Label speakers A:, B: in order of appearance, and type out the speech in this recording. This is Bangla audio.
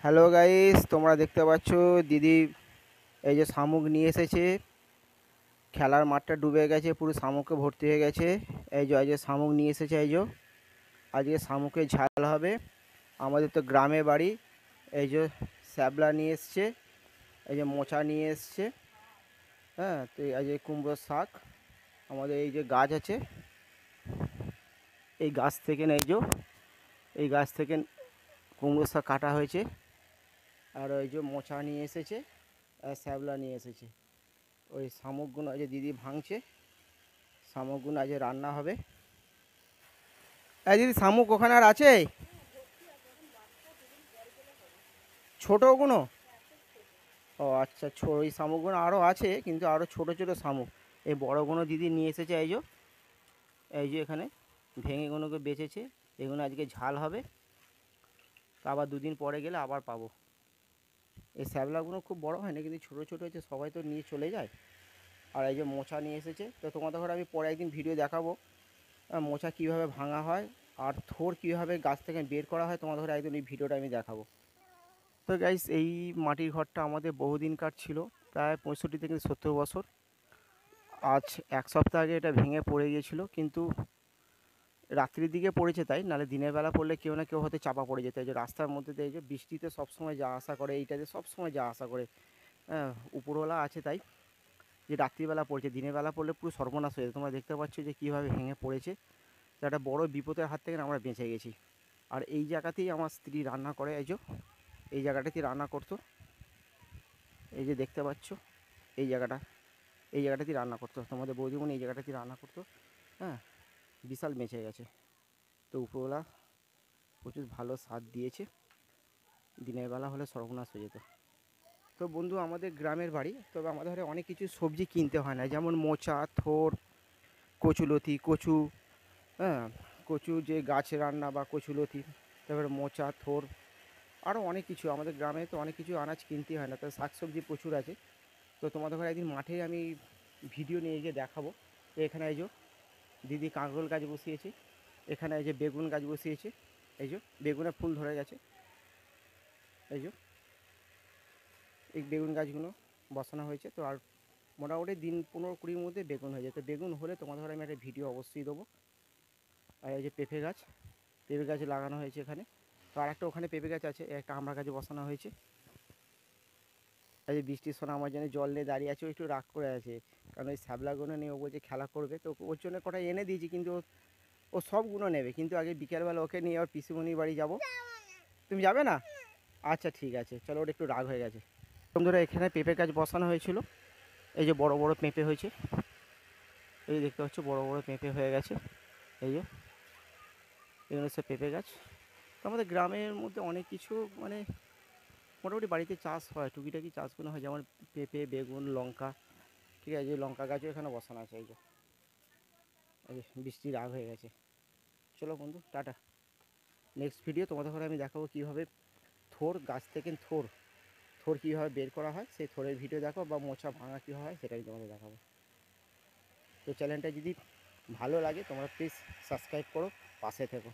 A: হ্যালো গাইস, তোমরা দেখতে পাচ্ছ দিদি এই যে শামুক নিয়ে এসেছে। খেলার মাঠটা ডুবে গেছে, পুরো শামুকে ভর্তি হয়ে গেছে। এই যে শামুক নিয়ে এসেছে। এই যে আজকে শামুকের ঝাল হবে। আমাদের তো গ্রামে বাড়ি। এই যে শ্যাবলা নিয়ে এসছে, এই যে মোচা নিয়ে এসছে। হ্যাঁ, তো এই যে কুমড়োর শাক। আমাদের এই যে গাছ আছে, এই গাছ থেকে এই গাছ থেকে কুমড়োর শাক কাটা হয়েছে। আর ওই যে মোচা নিয়ে এসেছে, আর শ্যাবলা নিয়ে এসেছে। ওই শামুকগুলো যে দিদি ভাঙছে, শামুকগুলো আজ রান্না হবে। এই দিদি, শামুক ওখানে আর আছে? ছোটোগুলো? ও আচ্ছা, ওই শামুকগুলো আরও আছে, কিন্তু আরও ছোটো ছোটো শামুক। এই বড়োগুলো দিদি নিয়ে এসেছে। এই যে এখানে ভেঙে গুলোকে বেচেছে। এগুলো আজকে ঝাল হবে, তো আবার দুদিন পরে গেলে আবার পাবো। এই শ্যাবলাগুলো খুব বড় হয় না, কিন্তু ছোটো ছোটো হচ্ছে, সবাই তো নিয়ে চলে যায়। আর এই যে মোচা নিয়ে এসেছে, তো তোমাদের ঘরে আমি পরে একদিন ভিডিও দেখাবো মোচা কীভাবে ভাঙা হয় আর থোড় কীভাবে গাছ থেকে বের করা হয়। তোমাদের ঘরে একদিন এই ভিডিওটা আমি দেখাবো। তো গাইস, এই মাটির ঘরটা আমাদের বহুদিনকার ছিল, প্রায় 65 থেকে 70 বছর। আজ এক সপ্তাহ আগে এটা ভেঙে পড়ে গিয়েছিল, কিন্তু রাত্রির দিকে পড়েছে তাই, নাহলে দিনের বেলা পড়লে কেউ না কেউ হয়তো চাপা পড়ে যেত। এই যে রাস্তার মধ্যে দিয়ে, এই যে বৃষ্টিতে সবসময় যা আসা করে, এইটাতে সবসময় যা আসা করে। হ্যাঁ, উপরওয়ালা আছে তাই যে রাত্রিবেলা পড়ছে, দিনের বেলা পড়লে পুরো সর্বনাশ হয়ে যেত। তোমরা দেখতে পাচ্ছ যে কীভাবে ভেঙে পড়েছে। তো একটা বড় বিপদের হাত থেকে আমরা বেঁচে গেছি। আর এই জায়গাতেই আমার স্ত্রী রান্না করে। এই জায়গাটাতেই রান্না করতো। এই যে দেখতে পাচ্ছ, এই জায়গাটাতেই রান্না করতো। তোমাদের বৌদিমণি এই জায়গাটাতেই রান্না করতো। হ্যাঁ, বিশাল বেঁচে গেছে। তো উপরওয়ালা প্রচুর ভালো স্বাদ দিয়েছে, দিনের বেলা হলে সর্বনাশ হয়ে যেত। তো বন্ধু, আমাদের গ্রামের বাড়ি, তবে আমাদের ঘরে অনেক কিছু সবজি কিনতে হয় না, যেমন মোচা, থোড়, কচুলতি, কচু। হ্যাঁ, কচু যে গাছে রান্না বা কচুলতি, তারপরে মোচা, থোড়, আরও অনেক কিছু। আমাদের গ্রামে তো অনেক কিছু আনাজ কিনতে হয় না, তো শাকসবজি প্রচুর আছে। তো তোমাদের ঘরে একদিন মাঠে আমি ভিডিও নিয়ে গিয়ে দেখাবো। তো এখানে এই যে দিদি কাঁকরোল গাছ বসিয়েছে, এখানে এই যে বেগুন গাছ বসিয়েছে। এই যে বেগুনে ফুল ধরে গেছে। এই যে এই বেগুন গাছগুলো বসানো হয়েছে। তো আর মোটামুটি দিন 15-20-র মধ্যে বেগুন হয়ে যায়। তো বেগুন হলে তোমাদের ঘরে আমি একটা ভিডিও অবশ্যই দেবো। আর এই যে পেঁপে গাছ লাগানো হয়েছে এখানে। তো আর একটা ওখানে পেঁপে গাছ আছে, একটা আমড়া গাছ বসানো হয়েছে। এই যে বৃষ্টির সময় আমার জন্য জল নিয়ে দাঁড়িয়ে আছে, ও একটু রাগ করে আছে, কারণ ওই শ্যাবলাগুলো নিয়ে ও বলছে খেলা করবে। তো ওর জন্য কটা এনে দিয়েছি, কিন্তু ও সবগুলো নেবে। কিন্তু আগে বিকেলবেলা ওকে নিয়ে আর পিসিমণির বাড়ি যাবো। তুমি যাবে না? আচ্ছা ঠিক আছে, চলো। ওর একটু রাগ হয়ে গেছে। বন্ধুরা, এখানে পেঁপে গাছ বসানো হয়েছিল। এই যে বড় বড় পেঁপে হয়েছে, এই দেখতে পাচ্ছ বড় বড় পেঁপে হয়ে গেছে। এই যে এগুলো হচ্ছে পেঁপে গাছ। তো আমাদের গ্রামের মধ্যে অনেক কিছু মানে মোটামুটি বাড়িতে চাষ হয়, টুকিটাকি চাষগুলো হয়, যেমন পেঁপে, বেগুন, লঙ্কা। ঠিক আছে, লঙ্কা গাছও এখানে বসানো আছে। এই যে বৃষ্টির রাগ হয়ে গেছে। চলো বন্ধু, টাটা। নেক্সট ভিডিও তোমাদের ঘরে আমি দেখাবো কীভাবে গাছ থেকে থোড় কীভাবে বের করা হয়, সেই থোড়ের ভিডিও দেখো, বা মোচা ভাঙা কী হয় সেটা আমি তোমাদের দেখাবো। তো চ্যানেলটা যদি ভালো লাগে তোমরা প্লিজ সাবস্ক্রাইব করো, পাশে থেকো।